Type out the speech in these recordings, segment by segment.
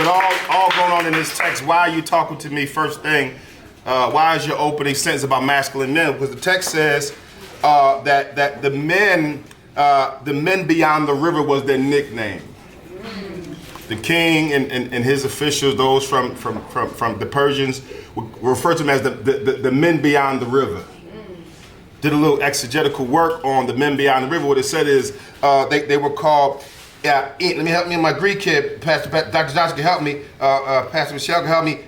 with all going on in this text, why are you talking to me first thing? Why is your opening sentence about masculine men? Because the text says that the men beyond the river was their nickname. The king and his officials, those from the Persians, referred to them as the men beyond the river. Did a little exegetical work on the men beyond the river. What it said is they were called. Let me help me in my Greek here. Dr. Johnson can help me. Pastor Michelle can help me.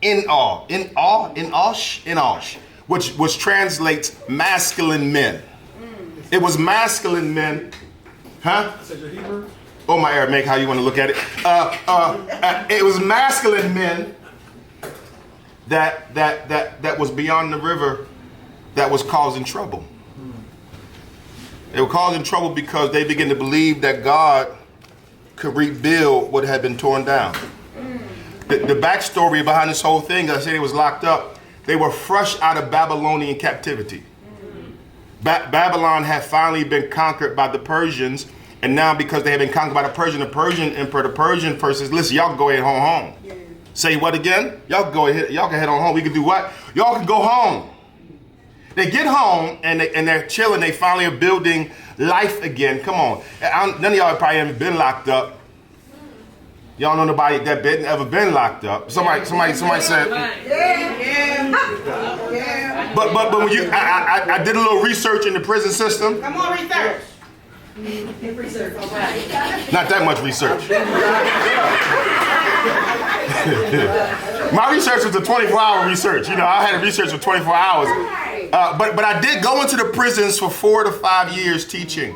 Enosh, which translates masculine men. It was masculine men, huh? Oh, my Aramaic, how you want to look at it? It was masculine men that was beyond the river that was causing trouble. They were causing trouble because they began to believe that God could rebuild what had been torn down. The backstory behind this whole thing, I said it was locked up. They were fresh out of Babylonian captivity. Babylon had finally been conquered by the Persians, and now because they had been conquered by the Persian emperor, the Persian first says, listen, y'all can go ahead home. Say what again? Y'all can go ahead, y'all can head on home. We can do what? Y'all can go home. They get home and they're chilling. They finally are building life again. Come on. None of y'all probably haven't been locked up. Y'all know nobody that ever been locked up. Somebody said. Yeah. But when I did a little research in the prison system. Come on, research. Not that much research. My research was a 24-hour research. You know, I had to research for 24 hours. But I did go into the prisons for 4 to 5 years teaching.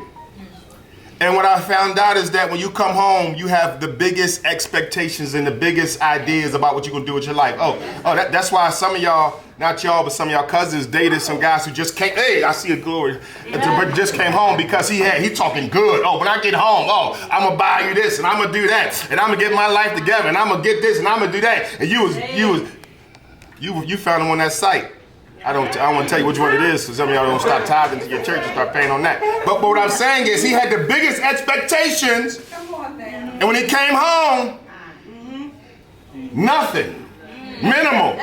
And what I found out is that when you come home, you have the biggest expectations and the biggest ideas about what you're going to do with your life. That's why some of y'all, not y'all, but some of y'all cousins dated some guys who just came, hey, I see a glory, but just came home because he talking good. Oh, when I get home, I'm going to buy you this and I'm going to do that and I'm going to get my life together and I'm going to get this and I'm going to do that. And you found him on that site. I don't want to tell you which one it is, so some of y'all don't stop tithing to your church and start paying on that. But what I'm saying is he had the biggest expectations, and when he came home, nothing, minimal.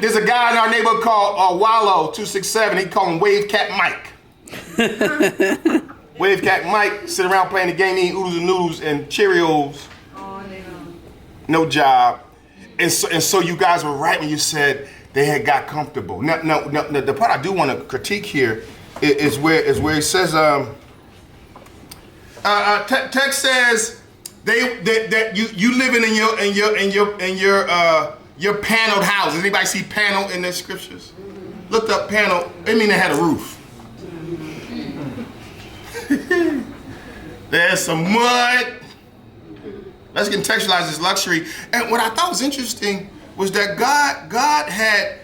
There's a guy in our neighborhood called Wallow 267. He called him Wave Cat Mike. Wave Cat Mike sit around playing the game, eating oodles and noodles and Cheerios. No job. And so you guys were right when you said they had got comfortable. Now, the part I do want to critique here is where it says, text says that you living in your paneled house. Does anybody see panel in their scriptures? Looked up panel. They mean they had a roof. There's some mud. Let's contextualize this luxury. And what I thought was interesting was that God had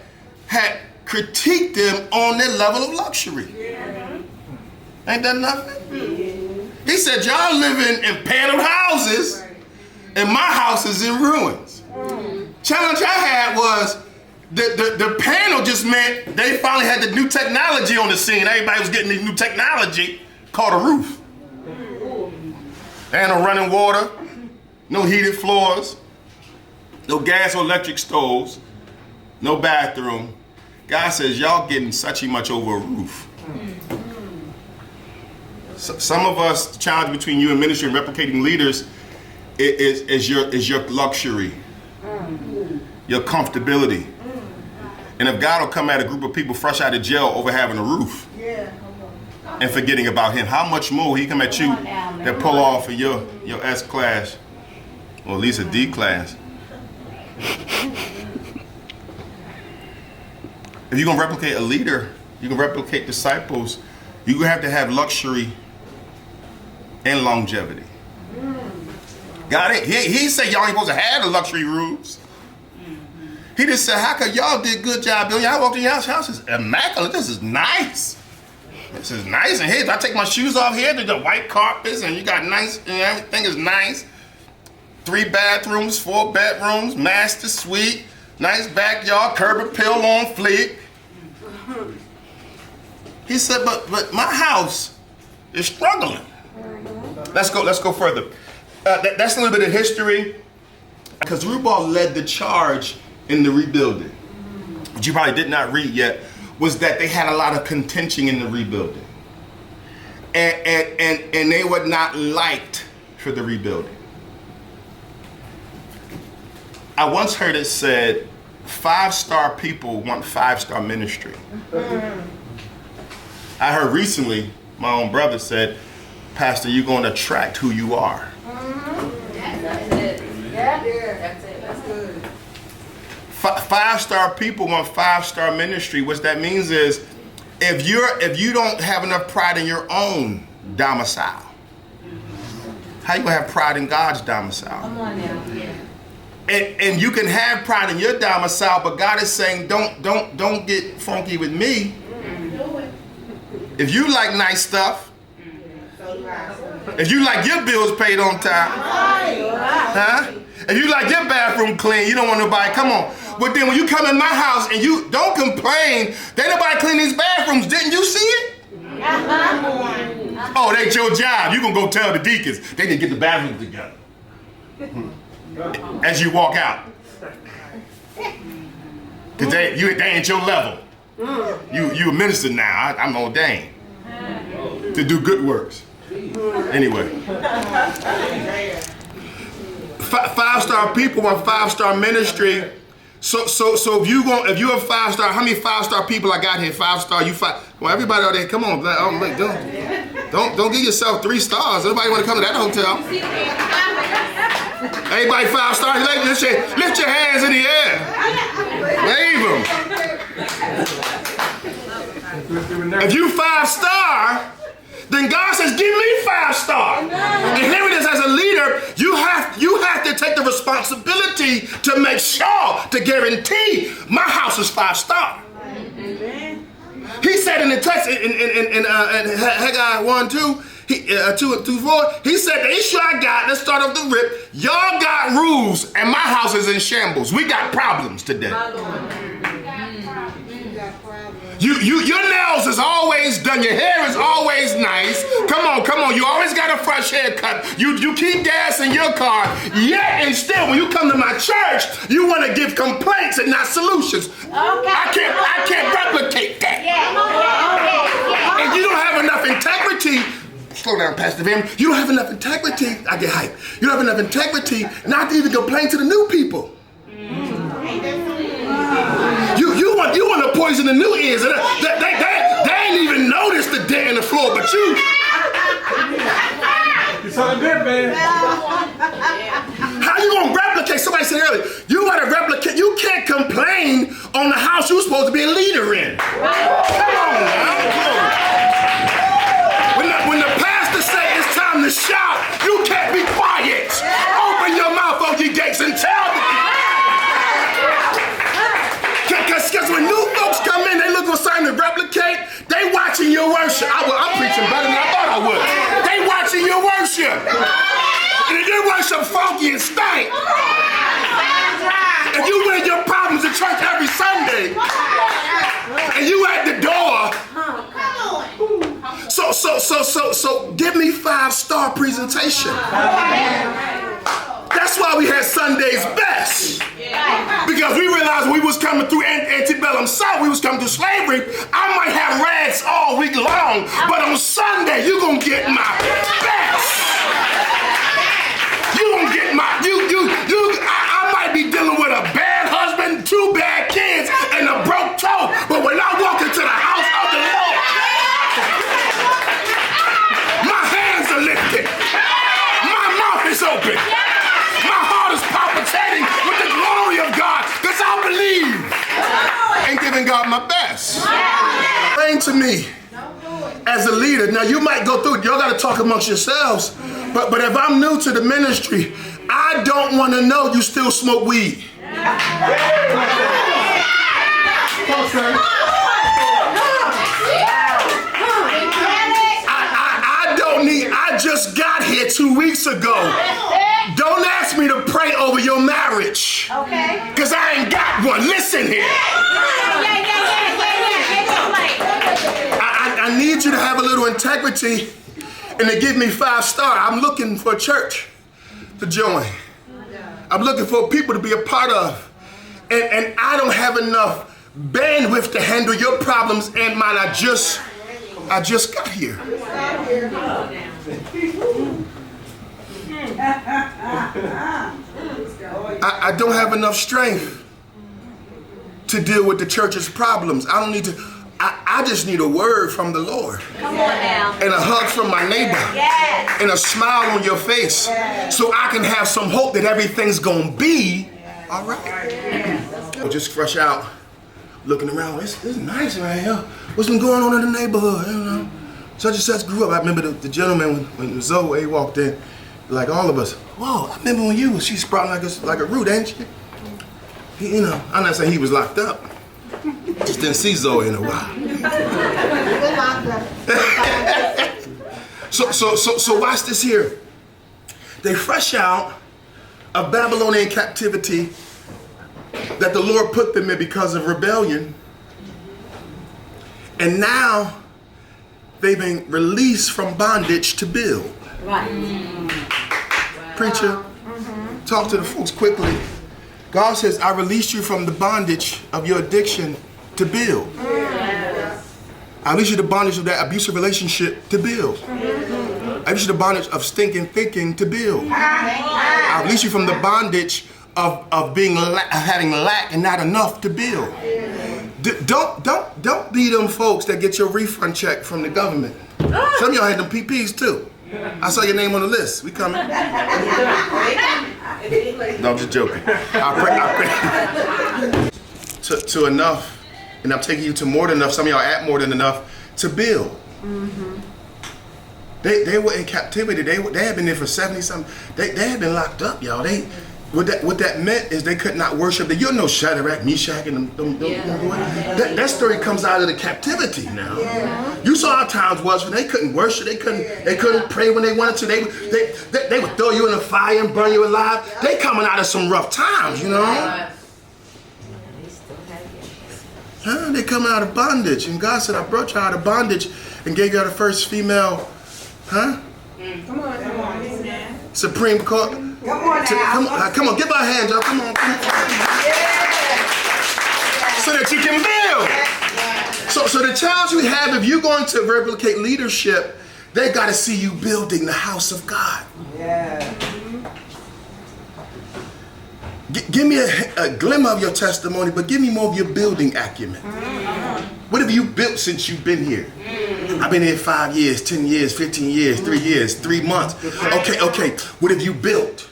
critiqued them on their level of luxury. Ain't that nothing? He said, y'all living in paneled houses, and my house is in ruins. Challenge I had was the panel just meant they finally had the new technology on the scene. Everybody was getting the new technology called a roof. There ain't no running water, no heated floors, no gas or electric stoves, no bathroom. God says, y'all getting such much over a roof. So, some of us, the challenge between you and ministry and replicating leaders is your luxury, your comfortability. And if God will come at a group of people fresh out of jail over having a roof and forgetting about him, how much more will he come at you that pull off of your S-class, or at least a D-class? If you're going to replicate a leader, you can replicate disciples, you're going to have luxury and longevity. Got it? He said y'all ain't supposed to have the luxury rooms. He just said, how come y'all did a good job building? Y'all walked in y'all's house, it's immaculate. This is nice. This is nice. And here, if I take my shoes off here, there's the white carpets, and you got nice, and everything is nice. 3 bathrooms, 4 bedrooms, master suite, nice backyard, curb appeal on fleek. He said, but my house is struggling. Let's go further. That's a little bit of history. Because Rubal led the charge in the rebuilding. What you probably did not read yet was that they had a lot of contention in the rebuilding. And they were not liked for the rebuilding. I once heard it said, 5-star people want 5-star ministry. I heard recently, my own brother said, Pastor, you're going to attract who you are. That's it. Yeah, that's it. That's good. 5-star people want 5-star ministry. What that means is, if you don't have enough pride in your own domicile, how you gonna have pride in God's domicile? Come on now. Yeah. And you can have pride in your domicile, but God is saying, don't get funky with me. If you like nice stuff, if you like your bills paid on time, huh? If you like your bathroom clean, you don't want nobody, come on. But then when you come in my house and you don't complain, they nobody clean these bathrooms, didn't you see it? Oh, that's your job. You gonna go tell the deacons they didn't get the bathrooms together. As you walk out. Cause they ain't your level. You a minister now. I'm ordained to do good works. Anyway. 5-star people want 5-star ministry. So if you're a 5-star, how many 5-star people I got here? 5-star, you 5. Well, everybody out there, come on, don't give yourself 3 stars. Nobody want to come to that hotel. Everybody 5 stars. Lift your hands in the air. Wave them. If you 5-star, then God says, give me 5-star. And here it is, as a leader, you have to take the responsibility to make sure, to guarantee my house is 5-star. He said in the text in Haggai 1:2, 2:4, he said, the issue I got, let's start off the rip, y'all got rules and my house is in shambles. We got problems today. Your nails is always done. Your hair is always nice. Come on. You always got a fresh haircut. You keep gas in your car. Yet and still, when you come to my church, you want to give complaints and not solutions. Okay. I can't replicate that. Yeah. And you don't have enough integrity. Slow down, Pastor Van. You don't have enough integrity. I get hyped. You don't have enough integrity not to even complain to the new people. You want to poison the new ears. They ain't even noticed the dent in the floor, but you. It's something good, man. How you gonna replicate? Somebody said earlier, you gotta replicate. You can't complain on the house you're supposed to be a leader in. Come on now. When the pastor say it's time to shout, you can't be quiet. Open your mouth, O ye gates, and tell them. Because when new folks come in, they look for something to replicate. They watching your worship. I'm preaching better than I thought I would. They watching your worship. And if your worship funky and stank, if you bring your problems to church every Sunday, and you at the door, so give me 5-star presentation. That's why we had Sunday's best. Because we realized we was coming through antebellum South, we was coming through slavery. I might have rags all week long, but on Sunday, you're going to get my best. You're going to get my, I might be dealing with a bad husband, 2 bad kids, and a broke toe, but when I walk into the house of the Lord, my hands are lifted. My mouth is open. Palpitating with the glory of God, because I believe and giving God my best. Explain to me as a leader. Now you might go through it. Y'all got to talk amongst yourselves. But if I'm new to the ministry, I don't want to know you still smoke weed. I don't need. I just got here 2 weeks ago. Don't ask me to pray over your marriage. Okay. Because I ain't got one. Listen here. I need you to have a little integrity and to give me 5-star. I'm looking for a church to join. I'm looking for people to be a part of. And I don't have enough bandwidth to handle your problems and mine. I just got here. I don't have enough strength to deal with the church's problems. I don't need to. I just need a word from the Lord. Come on now. And a hug from my neighbor. Yes. And a smile on your face. Yes. So I can have some hope that everything's going to be all right. Yes. Just fresh out, looking around. It's nice right here. What's been going on in the neighborhood? You know, such and such grew up. I remember the gentleman when Zoe walked in, like all of us. Whoa, I remember when you was, she sprouting like a root, ain't she? You know, I'm not saying he was locked up. Just didn't see Zoe in a while. So watch this here. They fresh out of Babylonian captivity that the Lord put them in because of rebellion. And now they've been released from bondage to build. Right. Preacher, talk to the folks quickly. God says, I released you from the bondage of your addiction to build. I released you the bondage of that abusive relationship to build. I released you the bondage of stinking thinking to build. I released you from the bondage of having lack and not enough to build. Don't be them folks that get your refund check from the government. Some of y'all had them PPs too. I saw your name on the list. We coming. No, I'm just joking. I pray. To enough, and I'm taking you to more than enough. Some of y'all at more than enough to build. Mm-hmm. They were in captivity. They had been there for 70 something. They had been locked up, y'all. What that meant is they could not worship. You know Shadrach, Meshach, and them that story comes out of the captivity now. Yeah. You saw how times was when they couldn't worship, they couldn't pray when they wanted to. They would throw you in the fire and burn you alive. They coming out of some rough times, you know. They coming out of bondage, and God said, I brought you out of bondage and gave you the first female, Come on, Supreme Court. Come on now. Come on, give her a hand, y'all. Come on. So that you can build. So the challenge we have, if you're going to replicate leadership, they got to see you building the house of God. Yeah. Give me a glimmer of your testimony, but give me more of your building acumen. What have you built since you've been here? I've been here 5 years, 10 years, 15 years, 3 years, 3 months. Okay. What have you built?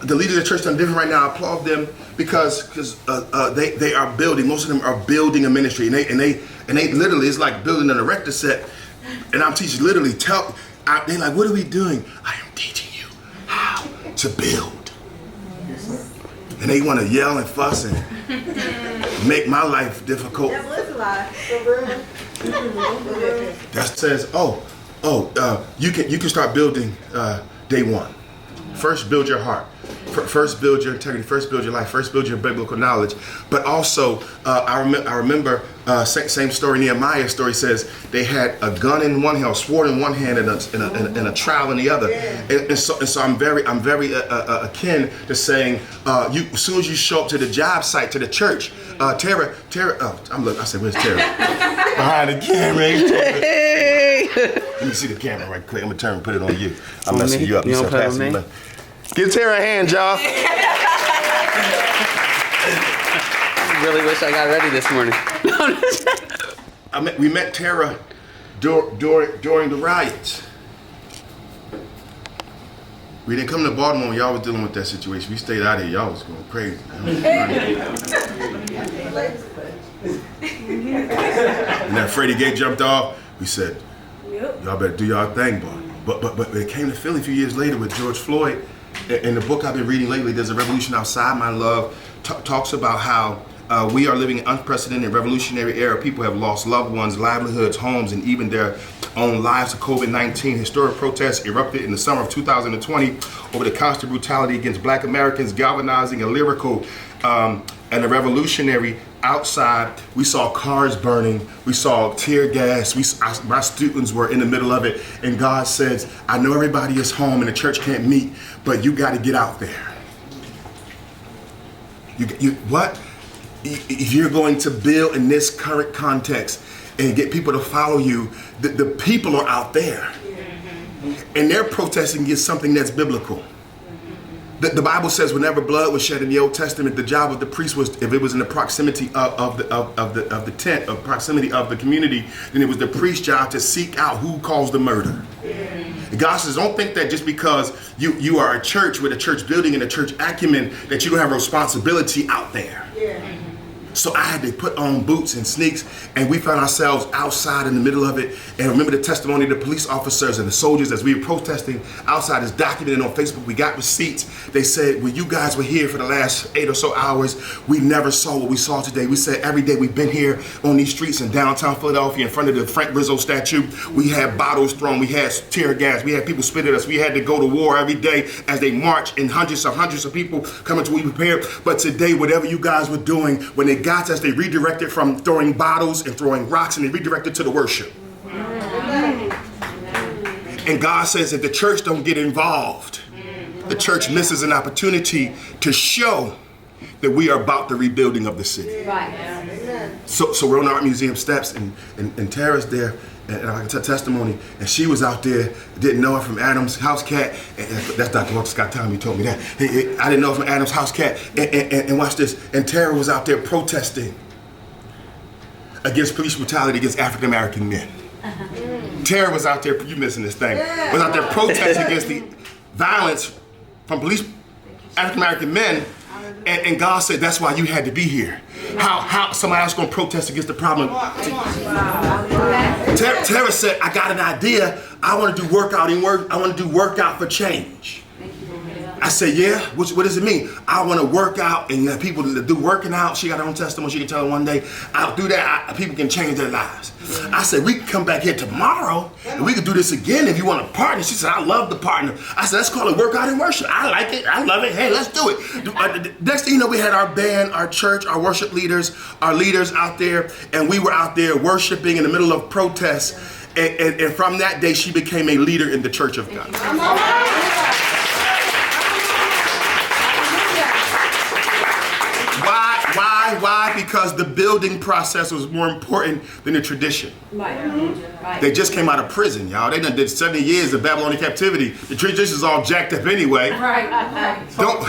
The leaders of the church are different right now. I applaud them because they are building. Most of them are building a ministry, and they literally, it's like building an erector set. And I'm teaching literally. They're like, what are we doing? I am teaching you how to build. And they want to yell and fuss and make my life difficult. That says, you can start building day one. First, build your heart. First, build your integrity. First, build your life. First, build your biblical knowledge. But also, I remember same story. Nehemiah's story says they had a gun in one hand, a sword in one hand, and a trowel in the other. And so I'm very akin to saying, as soon as you show up to the job site, to the church, Tara. I said, where's Tara? Behind the camera. Hey. Let me see the camera right quick. I'm gonna turn and put it on you. I'm messing you up. You don't play with me? Give Tara a hand, y'all. I really wish I got ready this morning. We met Tara during the riots. We didn't come to Baltimore when y'all was dealing with that situation. We stayed out here. Y'all was going crazy. And then Freddie Gate jumped off. We said, y'all better do y'all thing, boy. But it came to Philly a few years later with George Floyd. In the book I've been reading lately, There's a Revolution Outside My Love, talks about how We are living in an unprecedented revolutionary era. People have lost loved ones, livelihoods, homes, and even their own lives to COVID-19. Historic protests erupted in the summer of 2020 over the constant brutality against Black Americans, galvanizing a lyrical and a revolutionary outside. We saw cars burning. We saw tear gas. My students were in the middle of it. And God says, I know everybody is home and the church can't meet, but you got to get out there. What? If you're going to build in this current context and get people to follow you, the people are out there. And they're protesting against something that's biblical. The Bible says whenever blood was shed in the Old Testament, the job of the priest was, if it was in the proximity of the tent, of proximity of the community, then it was the priest's job to seek out who caused the murder. And God says, don't think that just because you are a church with a church building and a church acumen that you don't have a responsibility out there. So I had to put on boots and sneaks, and we found ourselves outside in the middle of it. And remember the testimony of the police officers and the soldiers as we were protesting outside is documented on Facebook. We got receipts. They said, when you guys were here for the last 8 or so hours, we never saw what we saw today. We said every day we've been here on these streets in downtown Philadelphia in front of the Frank Rizzo statue. We had bottles thrown. We had tear gas. We had people spit at us. We had to go to war every day as they marched, and hundreds of people coming to We Prepared. But today, whatever you guys were doing, when they got to us, they redirected from throwing bottles and throwing rocks, and they redirected to the worship. And God says if the church don't get involved, the church misses an opportunity to show that we are about the rebuilding of the city. So we're on the Art Museum steps, and Tara's there, and I can tell testimony, and she was out there, didn't know her from Adam's House Cat, and that's Dr. Walter Scott Tommy told me that. I didn't know her from Adam's House Cat, and watch this, and Tara was out there protesting against police brutality against African American men. Tara was out there, you missing this thing, was out there protesting against the violence from police African American men, and God said that's why you had to be here. How somebody else gonna protest against the problem? Tara said, I got an idea. I want to do workout and work. I want to do workout for change. I said, yeah. What does it mean? I want to work out and have people to do working out. She got her own testimony. She can tell her one day, I'll do that. People can change their lives. I said, we can come back here tomorrow and we can do this again if you want to partner. She said, I love the partner. I said, let's call it workout and worship. I like it. I love it. Hey, let's do it. Next thing you know, we had our band, our church, our worship leaders, our leaders out there, and we were out there worshiping in the middle of protests. And from that day, she became a leader in the Church of God. Why? Because the building process was more important than the tradition. Right. They just came out of prison, y'all. They done did 70 years of Babylonian captivity. The tradition's all jacked up anyway. Right. Don't.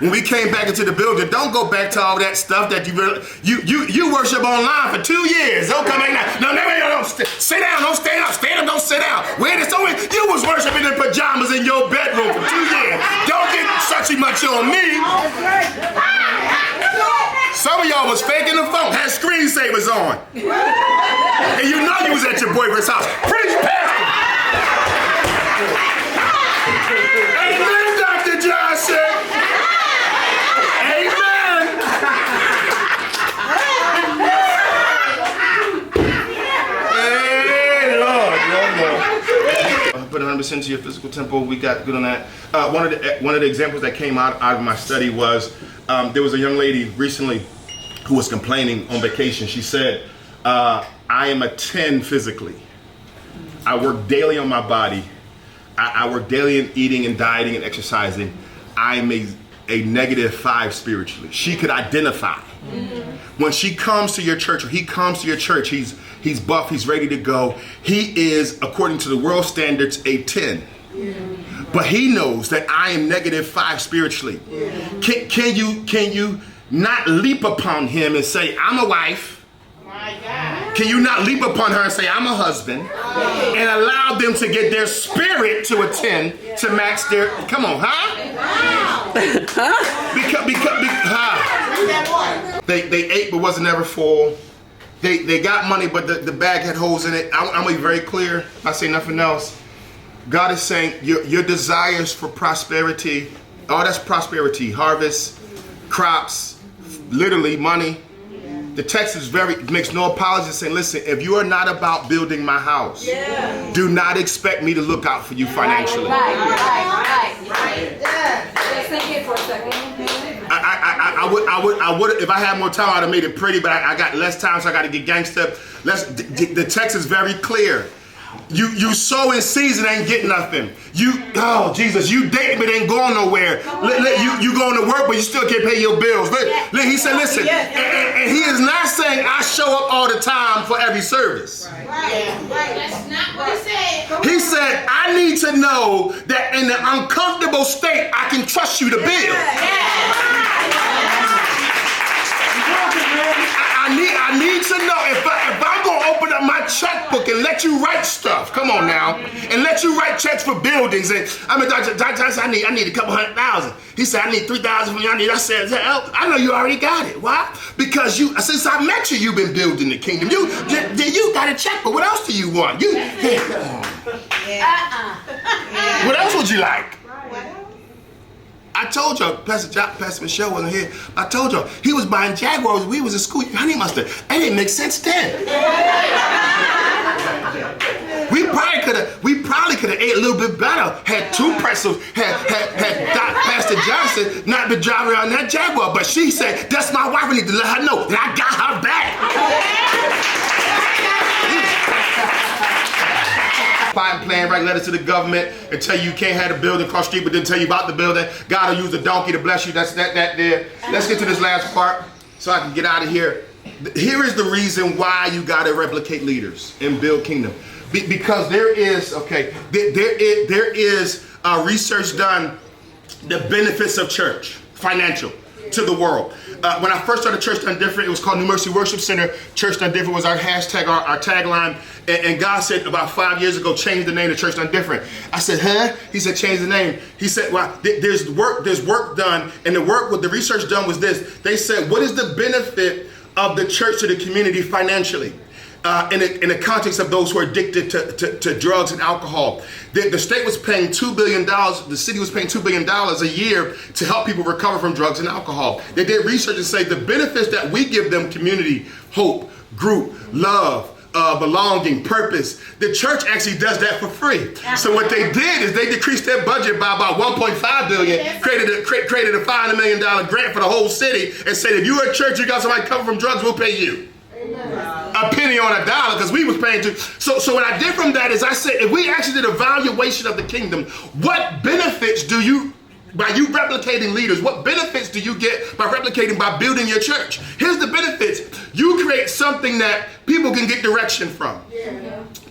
When we came back into the building, don't go back to all that stuff that you worship online for 2 years. Don't come back now. No, sit down. Don't stand up. Stand up. Don't sit down. Where this over? You was worshiping in pajamas in your bedroom for 2 years. Don't get such much on me. Some of y'all was faking the phone, had screensavers on. And you know you was at your boyfriend's house. Preach, Pastor! Amen, Dr. Johnson! Amen! Hey, Lord. Put 100% to your physical temple. We got good on that. One of the examples that came out of my study was there was a young lady recently who was complaining on vacation. She said, I am a 10 physically. I work daily on my body. I work daily in eating and dieting and exercising. I'm a -5 spiritually. She could identify. When she comes to your church, or he comes to your church, he's buff, he's ready to go. He is, according to the world standards, a 10. But he knows that I am -5 spiritually. Can you not leap upon him and say, I'm a wife? Can you not leap upon her and say, I'm a husband? And allow them to get their spirit to a 10 to match their, come on, huh? They ate but wasn't ever full. They got money, but the bag had holes in it. I'm gonna be very clear. I say nothing else. God is saying your desires for prosperity, that's prosperity, harvest, crops, literally money, The text is makes no apologies, saying, listen, if you are not about building my house, do not expect me to look out for you financially. Right. Just think it for a second. I would, if I had more time, I'd have made it pretty, but I got less time, so I got to get gangster. The text is very clear. You sow in season, ain't get nothing. Oh Jesus, you dating but ain't going nowhere. You going to work, but you still can't pay your bills. He said, listen, and he is not saying I show up all the time for every service. Right. That's not what he said. He said, I need to know that in the uncomfortable state, I can trust you to build. I need to know if I'm going to open up my checkbook and let you write stuff, come on now, and let you write checks for buildings. And I mean, Dr. Johnson, I need a couple $100,000. He said, I need $3,000 from you. I said, I know you already got it. Why? Because since I met you, you've been building the kingdom. You got a checkbook. What else do you want? What else would you like? I told y'all, Pastor Michelle wasn't here. I told y'all, he was buying Jaguars. We was in school. Honey mustard. That didn't make sense then. We probably could have ate a little bit better. Had two pretzels. Had Pastor Johnson not been driving around that Jaguar. But she said, that's my wife. I need to let her know that I got her back. Plan, write letters to the government and tell you can't have a building across the street, but then tell you about the building. God will use a donkey to bless you. That's that there. Let's get to this last part so I can get out of here. Here is the reason why you got to replicate leaders and build kingdom. Because there is research done, the benefits of church, financial, to the world. When I first started Church Done Different, it was called New Mercy Worship Center. Church Done Different was our hashtag, our tagline. And God said about 5 years ago, change the name to Church Done Different. I said, huh? He said, change the name. He said, well, there's work done. And the research done was this. They said, what is the benefit of the church to the community financially? In the context of those who are addicted to drugs and alcohol. The state was paying $2 billion, the city was paying $2 billion a year to help people recover from drugs and alcohol. They did research and say the benefits that we give them, community, hope, group, love, belonging, purpose. The church actually does that for free. So what they did is they decreased their budget by about $1.5 billion, created a $500 million grant for the whole city, and said, if you're a church, you got somebody coming from drugs, we'll pay you. A penny on a dollar, because we was paying too. So what I did from that is I said, if we actually did a valuation of the kingdom, what benefits do you, by you replicating leaders, what benefits do you get by replicating, by building your church? Here's the benefits. You create something that people can get direction from.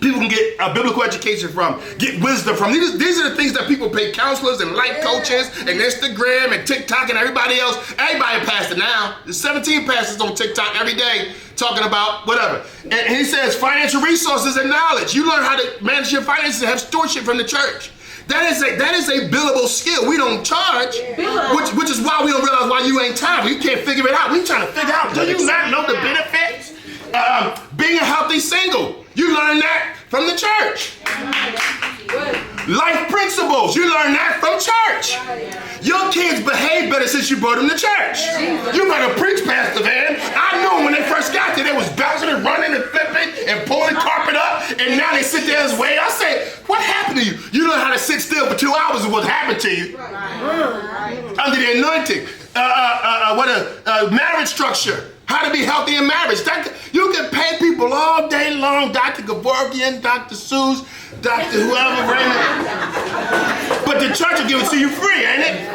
People can get a biblical education from, get wisdom from. These are the things that people pay counselors and life coaches and Instagram and TikTok and everybody else. Everybody a pastor now. There's 17 pastors on TikTok every day talking about whatever. And he says financial resources and knowledge. You learn how to manage your finances and have stewardship from the church. That is a billable skill. We don't charge, which is why we don't realize why you ain't tired. You can't figure it out. We trying to figure out, do you not know the benefits? Being a healthy single. You learn that from the church. Life principles. You learn that from church. Your kids behave better since you brought them to church. You better preach, Pastor Van. I knew when they first got there, they was bouncing and running and flipping and pulling carpet up, and now they sit there as wait. I say, what happened to you? You learn how to sit still for 2 hours is what happened to you. Under the anointing. Marriage structure. How to be healthy in marriage. You can pay people all day long, Dr. Gavorkian, Dr. Seuss, Dr. whoever, Raymond. But the church will give it to you free, ain't it?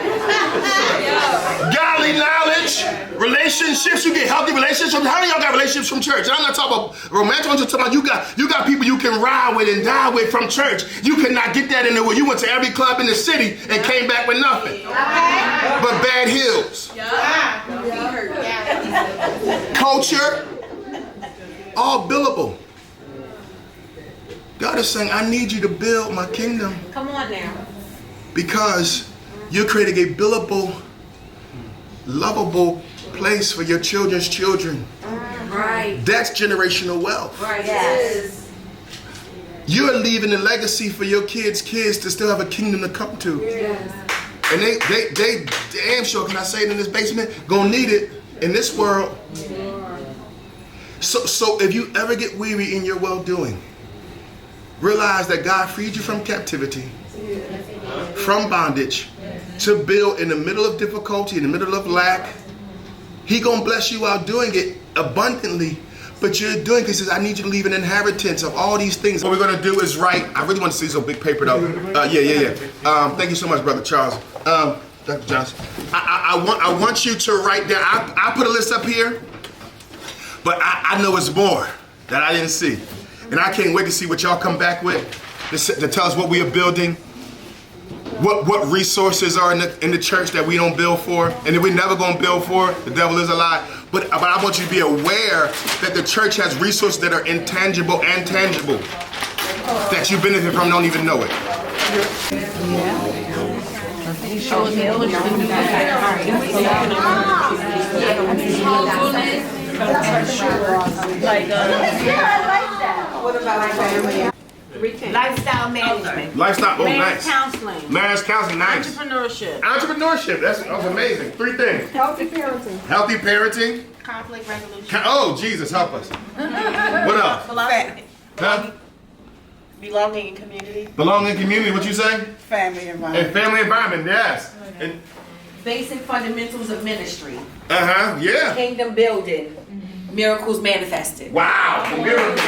Godly knowledge, relationships, you get healthy relationships. How many of y'all got relationships from church? And I'm not talking about romantic, I'm just talking about you got people you can ride with and die with from church. You cannot get that in the way. You went to every club in the city and came back with nothing. But bad heels. Culture, all billable. God is saying, I need you to build my kingdom. Come on now. Because you're creating a billable, lovable place for your children's children. Right. That's generational wealth. Right. Yes. You're leaving a legacy for your kids' kids to still have a kingdom to come to. Yes. And they damn sure, can I say it in this basement, gonna need it in this world. So if you ever get weary in your well-doing, realize that God freed you from captivity, from bondage, to build in the middle of difficulty, in the middle of lack. He gonna bless you while doing it abundantly, but you're doing it because he says, I need you to leave an inheritance of all these things. What we're gonna do is write, I really want to see some big paper though. Thank you so much, Brother Charles. Dr. Johnson. I want you to write down, I put a list up here, but I know it's more that I didn't see. And I can't wait to see what y'all come back with to tell us what we are building, what resources are in the church that we don't build for, and that we're never gonna build for. The devil is a lie. But I want you to be aware that the church has resources that are intangible and tangible that you benefit from and don't even know it. What about family? Lifestyle management. Lifestyle, Marriage nice. counseling. Marriage counseling, nice. Entrepreneurship. Entrepreneurship, that's amazing. 3 things. Healthy parenting. Healthy parenting. Conflict resolution. Oh, Jesus, help us. What else? Huh? Belonging in community. Belonging in community, what you say? Family environment. And family environment, yes. And, Basic fundamentals of ministry. yeah. Kingdom building. Miracles manifested. Wow, the miracle.